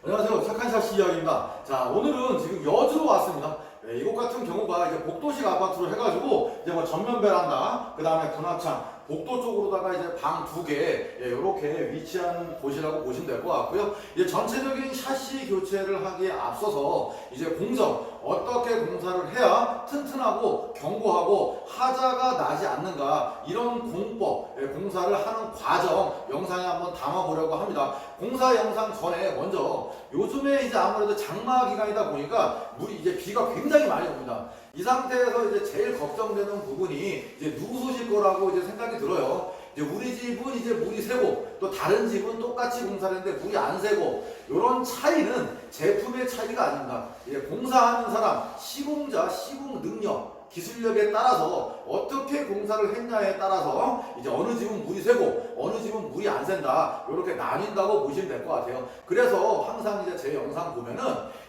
안녕하세요. 착한 샷시 이야기입니다. 자, 오늘은 지금 여주로 왔습니다. 이곳 같은 경우가 이제 복도식 아파트로 해가지고 이제 뭐 전면 베란다, 그 다음에 분화창, 복도 쪽으로다가 이제 방 2개 이렇게 위치한 곳이라고 보시면 될 것 같고요. 이제 전체적인 샤시 교체를 하기에 앞서서 이제 공정 어떻게 공사를 해야 튼튼하고 견고하고 하자가 나지 않는가 이런 공법 공사를 하는 과정 영상에 한번 담아보려고 합니다. 공사 영상 전에 먼저 요즘에 이제 아무래도 장마 기간이다 보니까 물이 이제 비가 굉장히 많이 옵니다. 이 상태에서 이제 제일 걱정되는 부분이 이제 누수실 거라고 이제 생각이 들어요. 이제 우리 집은 이제 물이 새고 또 다른 집은 똑같이 공사를 했는데 물이 안 새고 이런 차이는 제품의 차이가 아닙니다. 공사하는 사람, 시공자, 시공 능력 기술력에 따라서 어떻게 공사를 했냐에 따라서 이제 어느 집은 물이 새고 어느 집은 물이 안 샌다 이렇게 나뉜다고 보시면 될 것 같아요. 그래서 항상 이제 제 영상 보면은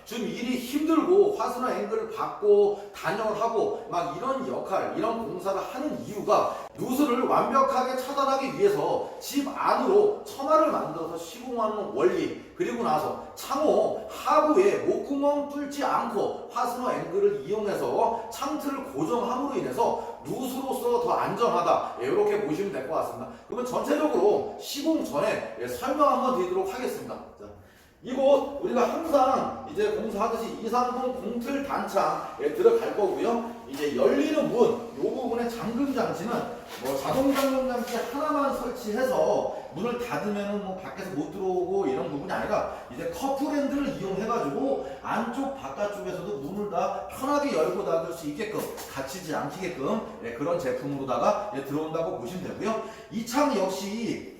좀 일이 힘들고 화수나 앵글을 받고 단열하고 막 이런 역할 이런 공사를 하는 이유가 누수를 완벽하게 차단하기 위해서 집 안으로 처마를 만들어서 시공하는 원리, 그리고 나서 창호 하부에 목구멍 뚫지 않고 화수나 앵글을 이용해서 창틀을 고정함으로 인해서 누수로서 더 안전하다 이렇게 보시면 될 것 같습니다. 그러면 전체적으로 시공 전에 설명 한번 드리도록 하겠습니다. 자, 이곳 우리가 항상 이제 공사하듯이 230 공틀 단창에 들어갈 거고요. 이제 열리는 문, 이 부분의 잠금 장치는 뭐 자동 잠금 장치 하나만 설치해서 문을 닫으면은 뭐 밖에서 못 들어오고 이런 부분이 아니라 이제 커플핸들을 이용해가지고 안쪽 바깥쪽에서도 문을 다 편하게 열고 닫을 수 있게끔 닫히지 않게끔 그런 제품으로다가 들어온다고 보시면 되고요. 이 창 역시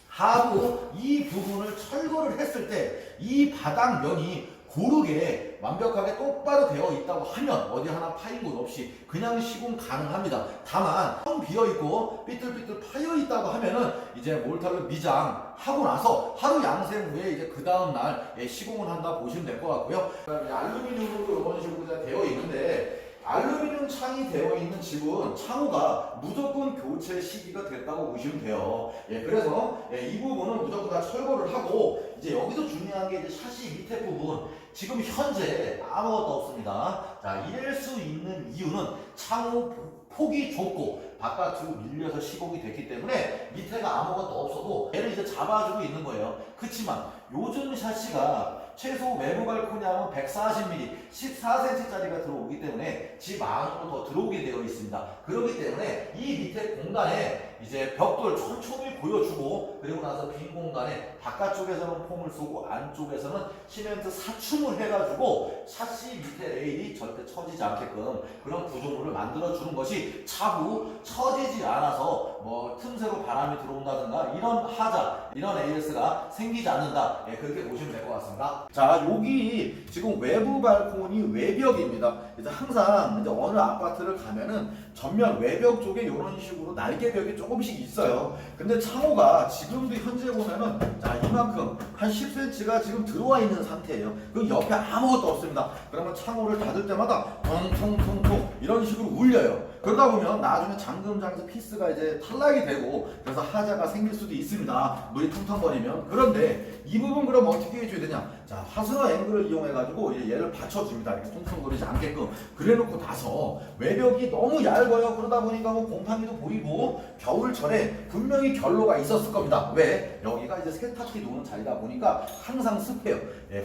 하부 이 부분을 철거를 했을 때 이 바닥면이 고르게 완벽하게 똑바로 되어 있다고 하면 어디 하나 파인 곳 없이 그냥 시공 가능합니다. 다만 텅 비어 있고 삐뚤삐뚤 파여 있다고 하면은 이제 몰타를 미장하고 나서 하루 양생 후에 이제 그 다음 날 시공을 한다 보시면 될 것 같고요. 알루미늄으로 이런 식으로 되어 있는데 알루미늄 창이 되어 있는 집은 창호가 무조건 교체 시기가 됐다고 보시면 돼요. 그래서 이 부분은 무조건 다 철거를 하고 이제 여기서 중요한 게 이제 샤시 밑에 부분 지금 현재 아무것도 없습니다. 자, 이럴 수 있는 이유는 창호 폭이 좁고 바깥으로 밀려서 시공이 됐기 때문에 밑에가 아무것도 없어도 얘를 이제 잡아주고 있는 거예요. 그렇지만 요즘 샤시가 최소 외부 발코니 하면 140mm, 14cm짜리가 들어오기 때문에 집 안으로 더 들어오게 되어 있습니다. 그렇기 때문에 이 밑에 공간에 이제 벽돌 촘촘히 보여주고 그리고 나서 빈 공간에 바깥쪽에서는 폼을 쏘고 안쪽에서는 시멘트 사춤을 해가지고 샤시 밑에 레일이 절대 처지지 않게끔 그런 구조물을 만들어주는 것이 차후 처지지 않아서 뭐 틈새로 바람이 들어온다든가 이런 하자, 이런 AS가 생기지 않는다. 그렇게 보시면 될 것 같습니다. 자, 여기 지금 외부 발코니 외벽입니다. 이제 항상 이제 어느 아파트를 가면은 전면 외벽 쪽에 이런 식으로 날개벽이 조금씩 있어요. 근데 창호가 지금도 현재 보면은 자, 이만큼 한 10cm가 지금 들어와 있는 상태예요. 그 옆에 아무것도 없습니다. 그러면 창호를 닫을 때마다 퉁퉁퉁퉁 이런 식으로 울려요. 그러다 보면 나중에 잠금 장치 피스가 이제 탈락이 되고 그래서 하자가 생길 수도 있습니다. 물이 퉁퉁거리면. 그런데 이 부분 그럼 어떻게 해줘야 되냐? 자, 화수나 앵글을 이용해가지고 이제 얘를 받쳐줍니다. 이렇게 퉁퉁거리지 않게끔. 그래놓고 나서 외벽이 너무 얇아요. 그러다 보니까 뭐 곰팡이도 보이고 겨울철에 분명히 결로가 있었을 겁니다. 왜? 여기가 이제 세탁기 놓는 자리다 보니까 항상 습해요.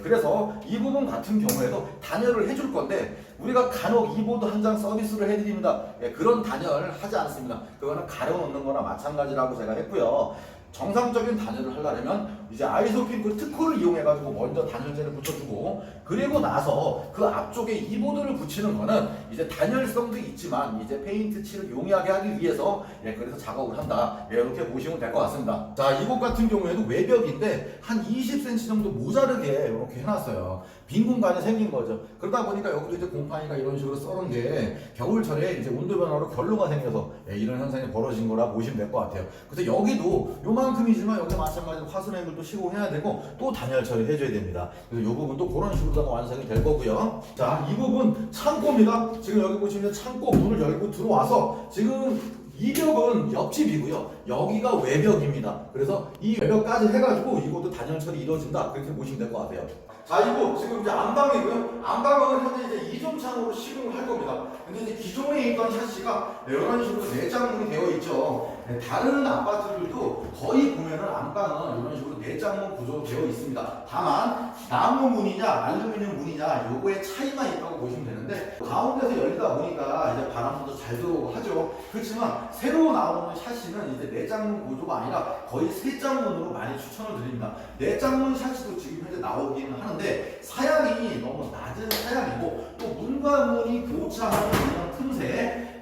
그래서 이 부분 같은 경우에도 단열을 해줄 건데 우리가 간혹 이보드 한 장 서비스를 해드립니다. 그런 단열을 하지 않습니다. 그거는 가려놓는 거나 마찬가지라고 제가 했고요. 정상적인 단열을 하려면 이제 아이소핀 그 특허를 이용해가지고 먼저 단열재를 붙여주고 그리고 나서 그 앞쪽에 이보드를 붙이는 거는 이제 단열성도 있지만 이제 페인트 칠을 용이하게 하기 위해서 그래서 작업을 한다. 이렇게 보시면 될 것 같습니다. 자, 이곳 같은 경우에도 외벽인데 한 20cm 정도 모자르게 이렇게 해놨어요. 빈 공간이 생긴 거죠. 그러다 보니까 여기도 이제 곰팡이가 이런 식으로 썰은 게 겨울철에 이제 온도 변화로 결로가 생겨서 이런 현상이 벌어진 거라 보시면 될 것 같아요. 그래서 여기도 요만큼이지만 여기 마찬가지로 화순액을 또 시공해야 되고 또 단열 처리해줘야 됩니다. 그래서 이 부분도 그런 식으로 완성이 될 거고요. 자, 이 부분 창고입니다. 지금 여기 보시면 창고 문을 열고 들어와서 지금 이 벽은 옆집이고요. 여기가 외벽입니다. 그래서 이 외벽까지 해가지고 이것도 단열 처리 이루어진다. 그렇게 보시면 될 것 같아요. 자, 이거 지금 이제 안방이고요. 안방은 현재 이제 이중창으로 시공을 할 겁니다. 근데 이제 기존에 있던 샤시가 이런 식으로 내장문이 되어 있죠. 다른 아파트들도 거의 보면은 안방은 이런 식으로 내장문 구조로 되어 있습니다. 다만 나무 문이냐 알루미늄 문이냐 요거의 차이만 있다고 보시면 되는데 가운데서 열리다 보니까 이제 바람도 잘 들어오고 하죠. 그렇지만 새로 나오는 샤시는 이제 내장문 구조가 아니라 거의 세장문으로 많이 추천을 드립니다. 내장문 샤시도 지금 현재 나오기는 하는데 사양이 너무 낮은 사양이고 또 문과 문이 교차하는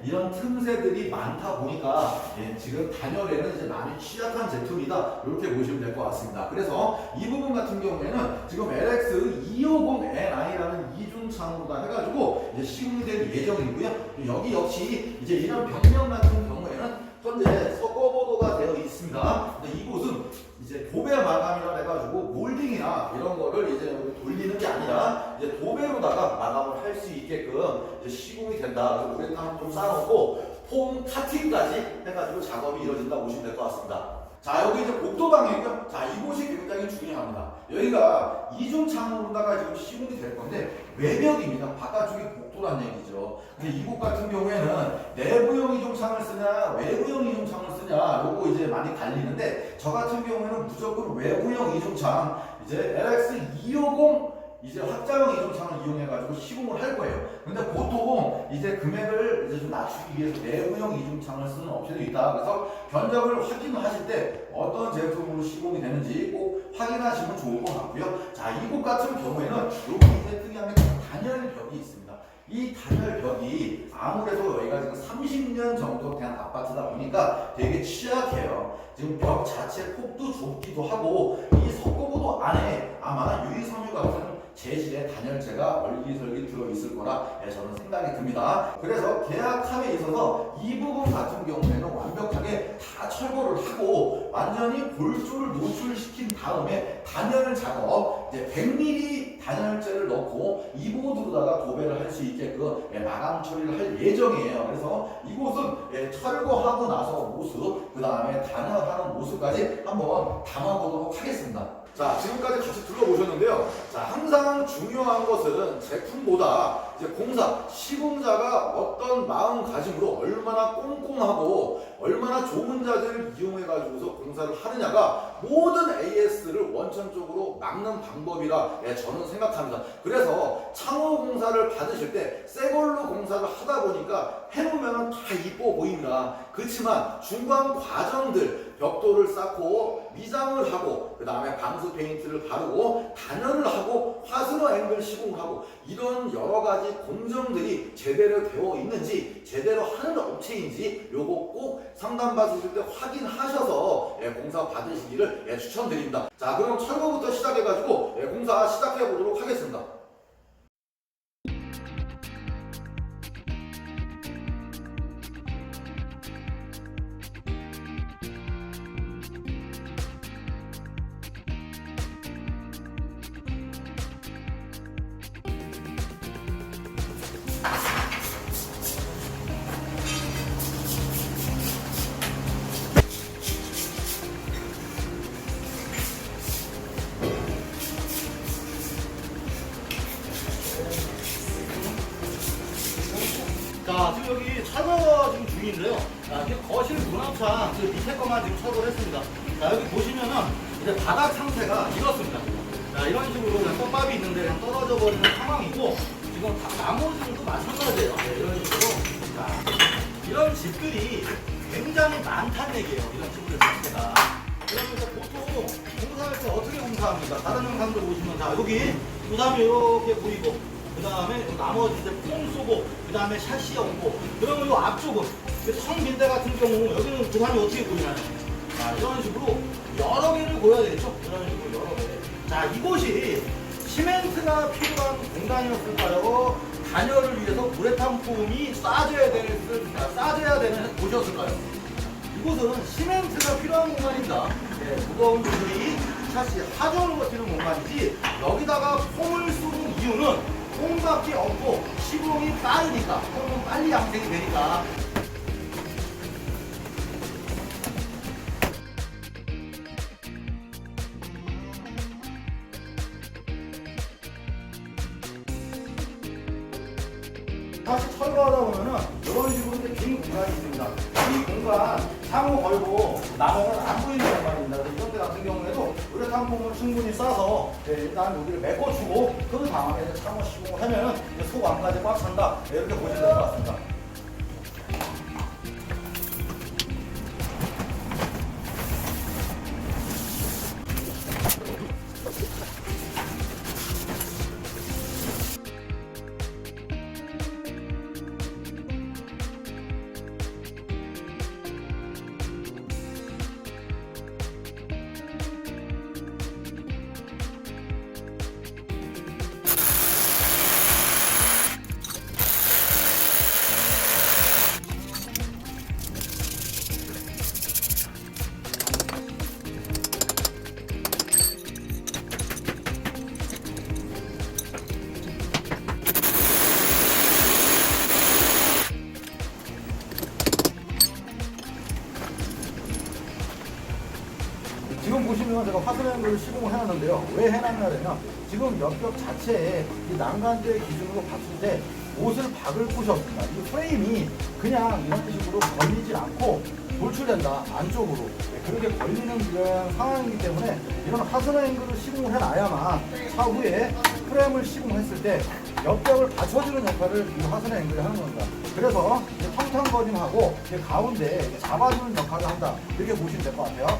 이런 틈새들이 많다 보니까 지금 단열에는 이제 많이 취약한 제품이다 이렇게 보시면 될 것 같습니다. 그래서 이 부분 같은 경우에는 지금 LX250NI라는 이중창으로 해가지고 이제 시공이 될 예정이고요. 여기 역시 이제 이런 벽면 같은 경우에는 현재 석고보도가 되어 있습니다. 근데 이곳은 이제 도배 마감이라 해가지고 몰딩이나 이런 거를 이제 돌리는 게 아니라 이제 도배로다가 마감을 할 수 있게끔 이제 시공이 된다. 그래서 우레탄 좀 쌓아놓고 폼 카팅까지 해가지고 작업이 이루어진다 보시면 될 것 같습니다. 자, 여기 이제 복도방이고요. 자, 이곳이 굉장히 중요합니다. 여기가 이중창으로다가 지금 시공이 될 건데 외벽입니다. 바깥쪽이 복도란 얘기죠. 근데 이곳 같은 경우에는 내부형 이중창을 쓰냐 외부형 이중창을 쓰냐 요거 이제 많이 갈리는데 저 같은 경우에는 무조건 외부형 이중창 이제 LX250 이제 확장형 이중창을 이용해가지고 시공을 할 거예요. 근데 보통 이제 금액을 이제 좀 낮추기 위해서 내부형 이중창을 쓰는 업체도 있다. 그래서 견적을 확인하실 때 어떤 제품으로 시공이 되는지 꼭 확인하시면 좋을 것 같고요. 자, 이곳 같은 경우에는 여기 이제 특이한 게 단열벽이 있습니다. 이 단열벽이 아무래도 여기가 지금 30년 정도 된 아파트다 보니까 되게 취약해요. 지금 벽 자체 폭도 좁기도 하고 이 석고보도 안에 아마 유리섬유 같은 재질의 단열재가 얼기설기 들어있을 거라 저는 생각이 듭니다. 그래서 계약함에 있어서 이 부분 같은 경우에는 완벽하게 다 철거를 하고 완전히 골조를 노출시킨 다음에 단열 작업 이제 100mm 단열재를 넣고 이 보드로다가 도배를 할 수 있게끔 마감 처리를 할 예정이에요. 그래서 이곳은 철거하고 나서 모습 그 다음에 단열하는 모습까지 한번 담아보도록 하겠습니다. 자, 지금까지 같이 둘러보셨는데요. 자, 항상 중요한 것은 제품보다 이제 공사, 시공자가 어떤 마음가짐으로 얼마나 꼼꼼하고 얼마나 좋은 자재를 이용해가지고서 공사를 하느냐가 모든 AS를 원천적으로 막는 방법이라 저는 생각합니다. 그래서 창호 공사를 받으실 때 새 걸로 공사를 하다 보니까 해놓으면 다 이뻐 보입니다. 그렇지만 중간 과정들 벽돌을 쌓고 미장을 하고 그 다음에 방수 페인트를 바르고 단열을 하고 화승어 앵글 시공을 하고 이런 여러 가지 공정들이 제대로 되어 있는지 제대로 하는 업체인지 요거 꼭 상담 받으실 때 확인하셔서 공사 받으시기를 추천드립니다. 자, 그럼 철거부터 시작해가지고 공사 시작해 보도록 하겠습니다. 자, 지금 여기 철거 지금 중인데요. 자, 이게 거실 문화창 그 밑에 것만 지금 철거를 했습니다. 자, 여기 보시면은 이제 바닥 상태가 이렇습니다. 자, 이런 식으로 그냥 떡밥이 있는데 그냥 떨어져 버리는 상황이고 지금 나머지도 마찬가지예요. 네, 이런 식으로. 자, 이런 집들이 굉장히 많다는 얘기예요. 이런 집들 자체가. 그러면 이제 보통 공사할 때 어떻게 공사합니까? 다른 영상들 보시면 자, 여기 부담이 이렇게 보이고 그 다음에 나머지 이제 폼 쏘고 그 다음에 샤시 얹고 그러면 이 앞쪽은 성빈대 같은 경우 여기는 부담이 어떻게 보이나요? 자, 이런 식으로 여러 개를 보여야 되겠죠? 이런 식으로 여러 개. 자, 이곳이 시멘트가 필요한 공간이었을까요? 단열을 위해서 우레탄 폼이 싸져야 되는 곳이었을까요? 이곳은 시멘트가 필요한 공간입니다. 네, 무거운 분들이 샤시 하중을 버티는 공간이지 여기다가 폼을 쏘는 이유는 폼밖에 없고 시공이 빠르니까 폼은 빨리 양생이 되니까. 다시 철거하다 보면은 이런 식으로 이제 빈 공간이 있습니다. 이 공간 상호 걸고 나면은 안 보이는 공간입니다. 그래서 이런 데 같은 경우에도 우레탄 폼을 충분히 싸서 일단 여기를 메꿔주고 그 다음에 이제 창호 시공을 하면은 속 안까지 꽉 찬다. 이렇게 보시면 될 것 같습니다. 지금 보시면 제가 화순행을 시공을 해놨는데요. 왜 해놨냐면 지금 옆벽 자체에 이 난간제 기준으로 봤을 때 옷을 박을 곳이 없습니다. 이 프레임이 그냥 이런 식으로 걸리지 않고 돌출된다 안쪽으로. 네, 그렇게 걸리는 그런 상황이기 때문에 이런 하스너앵글을 시공을 해놔야만 차후에 프레임을 시공했을 때 옆벽을 받쳐주는 역할을 이 하스너앵글이 하는 겁니다. 그래서 평탄거림하고 가운데 잡아주는 역할을 한다. 이렇게 보시면 될 것 같아요.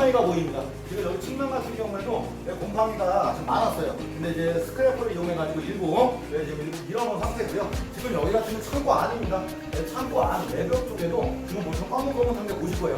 곰팡이가 보입니다. 지금 여기 측면 같은 경우에도 곰팡이가 좀 많았어요. 근데 이제 스크래퍼를 이용해가지고 일부 지금 밀어놓은 상태고요. 지금 여기 같은 경우 창고 안입니다. 창고 안 외벽 쪽에도 지금 보시면 검은 게 보실 거예요.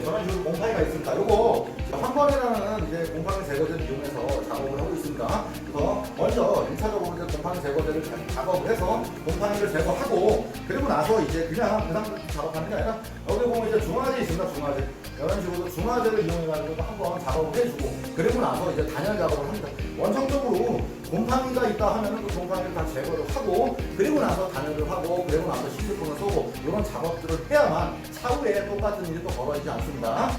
저런 식으로 곰팡이가 있습니다. 요거 한 번이라는 이제 곰팡이 제거제를 이용해서 작업을 하고 있습니다. 그래서 먼저 1차적으로 이제 곰팡이 제거제를 작업을 해서 곰팡이를 제거하고 그리고 나서 이제 그냥 그 상태로 작업하는 게 아니라 여기 보면 이제 중화제 있습니다. 중화제. 이런 식으로 중화제를 이용해가지고 한번 작업을 해주고 그리고 나서 이제 단열 작업을 합니다. 원천적으로 곰팡이가 있다 하면은 그 곰팡이를 다 제거를 하고 그리고 나서 단열을 하고 그리고 나서 실리콘을 쏘고 이런 작업들을 해야만 차후에 똑같은 일이 또 벌어지지 않습니다.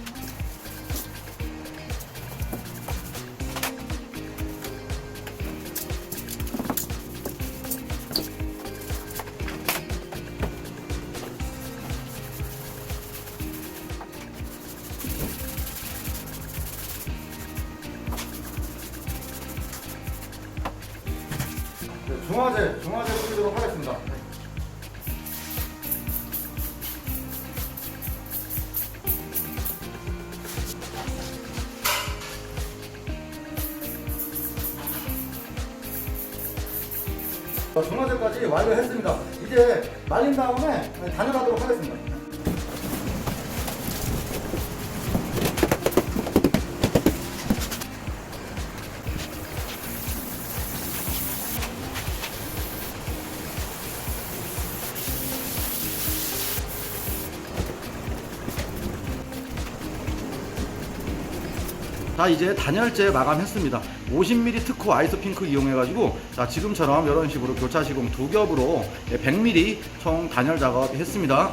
중화제 뿌리도록 하겠습니다. 중화제까지 완료했습니다. 이제 말린 다음에 단열하도록 하겠습니다. 자, 이제 단열재 마감했습니다. 50mm 특호 아이스핑크 이용해가지고 자, 지금처럼 이런 식으로 교차 시공 두 겹으로 100mm 총 단열 작업했습니다.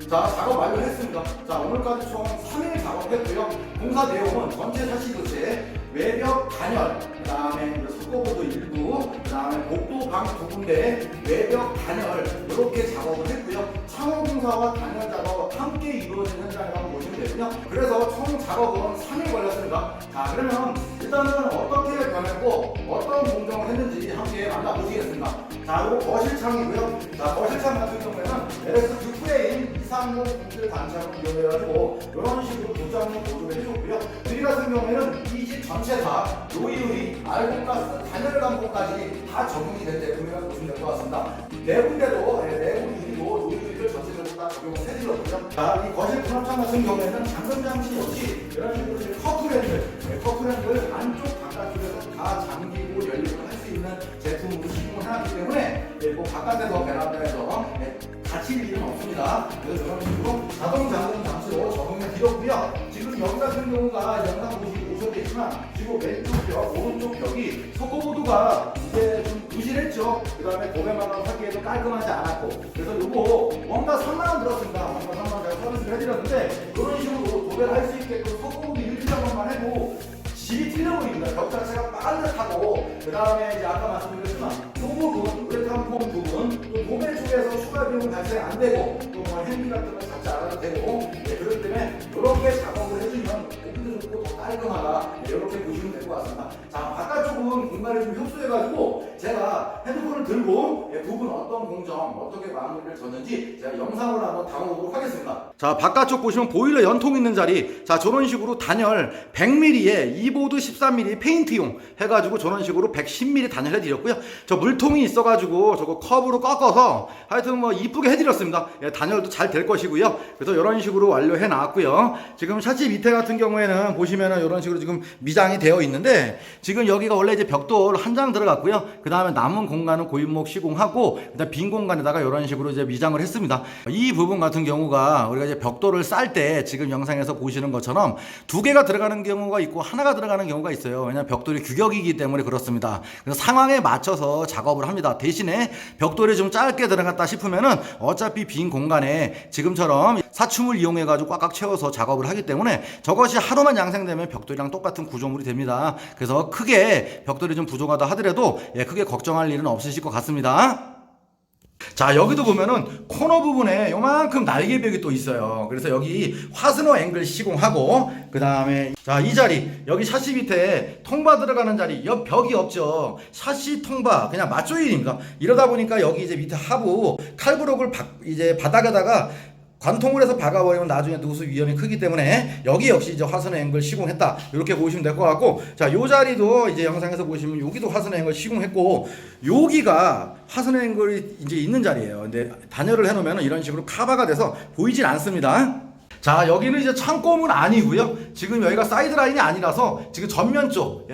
자, 작업 완료했습니다. 자, 오늘까지 총 3일 작업했고요. 공사 내용은 전체 사시 교체, 외벽 단열, 그 다음에 석고보도 일부, 그 다음에 복도 방 두 군데, 외벽 단열 이렇게 작업을 했고요. 창호 공사와 단열 작업 함께 이루어진 현장이라고 보시면 되고요. 그래서 총 작업은 3일 걸렸습니다. 자, 그러면 일단은 어떻게 변했고 어떤 공정을 했는지 함께 만나보시겠습니다. 자, 이거 거실창이고요. 자, 거실창 같은 경우에는 LS 6프레임 230 분들 단창을 이용해가지고 이런 식으로 도장을 보조를 해줬고요. 우리 같은 경우에는 이 집 전체 다 로이유리, 알곡가스, 단열 감봉까지 다 적용이 된 제품이라고 보시면 될 것 같습니다. 네 군데도 내부 유리도 로이유리를 전체적으로 다 적용을 해드렸고요. 자, 이 거실 분합창 같은 경우에는 잠금 장치 역시 이런 식으로 커플랜드 안쪽 바깥쪽에서 다 잠기고 열리고 할 수 있는 제품으로 시공을 해놨기 때문에 뭐 바깥에서 베란다에서 다칠 일은 없습니다. 그래서 이런 식으로 자동 잠금 장치로 적용해 드렸고요. 지금 여기 같은 경우가 영상 보시겠지만 지금 왼쪽 벽, 오른쪽 벽이 석고보드가 이제 좀 부실했죠. 그 다음에 도배만 하기에도 깔끔하지 않았고 그래서 이거 원가 3만원 들었습니다. 원가 3만원 제가 서비스를 해드렸는데 이런 식으로 도배를 할 수 있게끔 석고보드 1주장만 해도 질이 틀려보입니다. 벽 자체가 빠듯하고 그 다음에 이제 아까 말씀드렸지만 이 부분, 우레탄 폼 부분 또 도배 쪽에서 추가 비용 발생 안 되고 또 뭐 핸디 같은 거 잡지 않아도 되고 그렇기 때문에 이렇게 작업을 해주면 보기도 좋고 더 깔끔하다 이렇게 보시면 될 것 같습니다. 자, 바깥쪽은 공간을 좀 협소해가지고 제가 핸드폰을 손을 들고 부분 어떤 공정 어떻게 마무리를 졌는지 제가 영상으로 한번 담아보도록 하겠습니다. 자, 바깥쪽 보시면 보일러 연통 있는 자리, 자 저런 식으로 단열 100mm에 이보드 13mm 페인트용 해가지고 저런 식으로 110mm 단열 해드렸고요. 저 물통이 있어가지고 저거 컵으로 꺾어서 하여튼 뭐 이쁘게 해드렸습니다. 예, 단열도 잘 될 것이고요. 그래서 이런 식으로 완료해 놨고요. 지금 샤시 밑에 같은 경우에는 보시면은 이런 식으로 지금 미장이 되어 있는데, 지금 여기가 원래 이제 벽돌 한 장 들어갔고요. 그 다음에 남은 공간은 고인목 시공하고 그다음 빈 공간에다가 이런 식으로 이제 미장을 했습니다. 이 부분 같은 경우가 우리가 이제 벽돌을 쌀 때 지금 영상에서 보시는 것처럼 두 개가 들어가는 경우가 있고 하나가 들어가는 경우가 있어요. 왜냐하면 벽돌이 규격이기 때문에 그렇습니다. 그래서 상황에 맞춰서 작업을 합니다. 대신에 벽돌이 좀 짧게 들어갔다 싶으면은 어차피 빈 공간에 지금처럼 사춤을 이용해 가지고 꽉꽉 채워서 작업을 하기 때문에 저것이 하루만 양생되면 벽돌이랑 똑같은 구조물이 됩니다. 그래서 크게 벽돌이 좀 부족하다 하더라도 크게 걱정할 일은 없으실 것 같습니다. 자, 여기도 보면은 코너 부분에 요만큼 날개벽이 또 있어요. 그래서 여기 화스너 앵글 시공하고, 그 다음에 자, 이 자리 여기 샤시 밑에 통바 들어가는 자리, 옆 벽이 없죠. 샤시 통바 그냥 맞조일입니다. 이러다 보니까 여기 이제 밑에 하부 칼브록을 이제 바닥에다가 관통을 해서 박아버리면 나중에 누수 위험이 크기 때문에 여기 역시 이제 화선 앵글 시공했다, 이렇게 보시면 될 것 같고, 자, 요 자리도 이제 영상에서 보시면 여기도 화선 앵글 시공했고, 여기가 화선 앵글이 이제 있는 자리예요. 근데 단열을 해놓으면 이런 식으로 카바가 돼서 보이질 않습니다. 자, 여기는 이제 창고문 아니고요. 지금 여기가 사이드 라인이 아니라서 지금 전면 쪽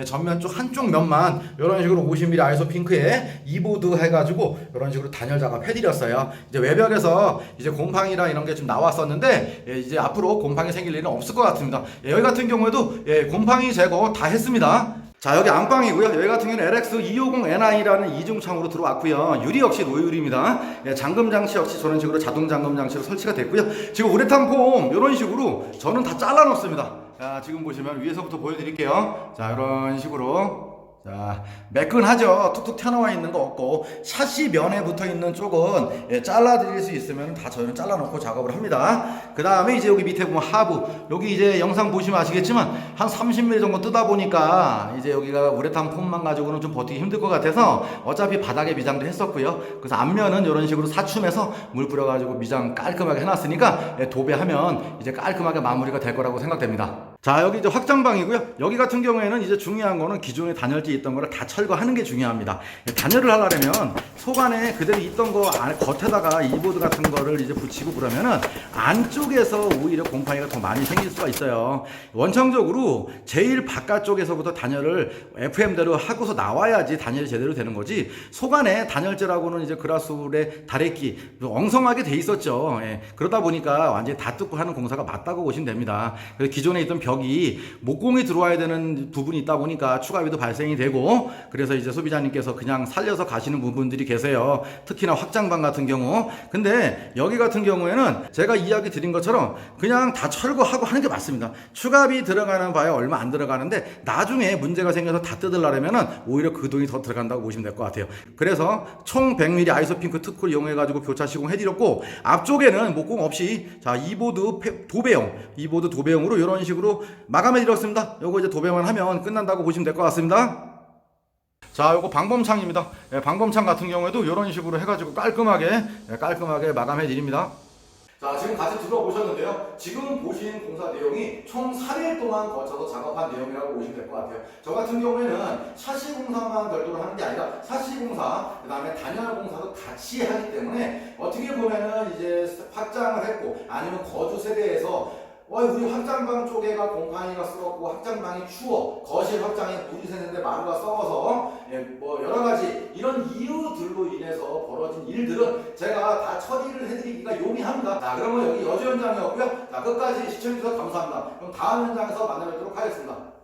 한쪽 면만 이런 식으로 50mm 아이소 핑크에 이보드 해가지고 이런 식으로 단열 작업 해드렸어요. 이제 외벽에서 이제 곰팡이랑 이런 게 좀 나왔었는데 이제 앞으로 곰팡이 생길 일은 없을 것 같습니다. 여기 같은 경우에도 곰팡이 제거 다 했습니다. 자, 여기 안방이고요. 여기 같은 경우는 LX250Ni1라는 이중창으로 들어왔고요. 유리 역시 노유리입니다. 잠금 장치 역시 저런 식으로 자동 잠금 장치로 설치가 됐고요. 지금 우레탄 폼 이런 식으로 저는 다 잘라 놓습니다. 자, 지금 보시면 위에서부터 보여드릴게요. 자, 이런 식으로. 자, 매끈하죠. 툭툭 튀어나와 있는 거 없고, 샤시 면에 붙어 있는 쪽은 잘라 드릴 수 있으면 다 저는 잘라 놓고 작업을 합니다. 그 다음에 이제 여기 밑에 보면 하부, 여기 이제 영상 보시면 아시겠지만 한 30mm 정도 뜨다 보니까 이제 여기가 우레탄 폼만 가지고는 좀 버티기 힘들 것 같아서 어차피 바닥에 미장도 했었고요. 그래서 앞면은 이런 식으로 사춤해서 물 뿌려가지고 미장 깔끔하게 해놨으니까 도배하면 이제 깔끔하게 마무리가 될 거라고 생각됩니다. 자, 여기 이제 확장방이고요. 여기 같은 경우에는 이제 중요한 거는 기존에 단열재 있던 거를 다 철거하는 게 중요합니다. 단열을 하려면 속 안에 그대로 있던 거 안에 겉에다가 이보드 같은 거를 이제 붙이고 그러면은 안쪽에서 오히려 곰팡이가 더 많이 생길 수가 있어요. 원청적으로 제일 바깥쪽에서부터 단열을 FM대로 하고서 나와야지 단열이 제대로 되는 거지, 속 안에 단열재라고는 이제 그라스울에 다래끼 엉성하게 돼 있었죠. 그러다 보니까 완전히 다 뜯고 하는 공사가 맞다고 보시면 됩니다. 그래서 기존에 있던 벽이 목공이 들어와야 되는 부분이 있다 보니까 추가비도 발생이 되고, 그래서 이제 소비자님께서 그냥 살려서 가시는 부분들이 계세요. 특히나 확장방 같은 경우. 근데 여기 같은 경우에는 제가 이야기 드린 것처럼 그냥 다 철거하고 하는 게 맞습니다. 추가비 들어가는 바에 얼마 안 들어가는데 나중에 문제가 생겨서 다 뜯으려면은 오히려 그 돈이 더 들어간다고 보시면 될 것 같아요. 그래서 총 100mm 아이소핑크 특쿨 이용해가지고 교차 시공 해드렸고, 앞쪽에는 목공 없이 자 이보드 도배용으로 이런 식으로 마감해드렸습니다. 요거 이제 도배만 하면 끝난다고 보시면 될 것 같습니다. 자, 요거 방범창입니다. 방범창 같은 경우에도 이런 식으로 해가지고 깔끔하게 마감해 드립니다. 자, 지금 같이 들어보셨는데요. 지금 보신 공사 내용이 총 3일 동안 거쳐서 작업한 내용이라고 보시면 될 것 같아요. 저 같은 경우에는 샤시 공사만 별도로 하는 게 아니라 샤시 공사, 그 다음에 단열 공사도 같이 하기 때문에 어떻게 보면은 이제 확장을 했고 아니면 거주 세대에서 우리 확장방 쪽에가 곰팡이가 썩었고 확장방이 추워, 거실 확장에 물이 새는데 마루가 썩어서 뭐 여러가지 이런 이유들로 인해서 벌어진 일들은 제가 다 처리를 해드리기가 용이합니다. 자, 그러면 여기 여주 현장이었고요. 자, 끝까지 시청해주셔서 감사합니다. 그럼 다음 현장에서 만나뵙도록 하겠습니다.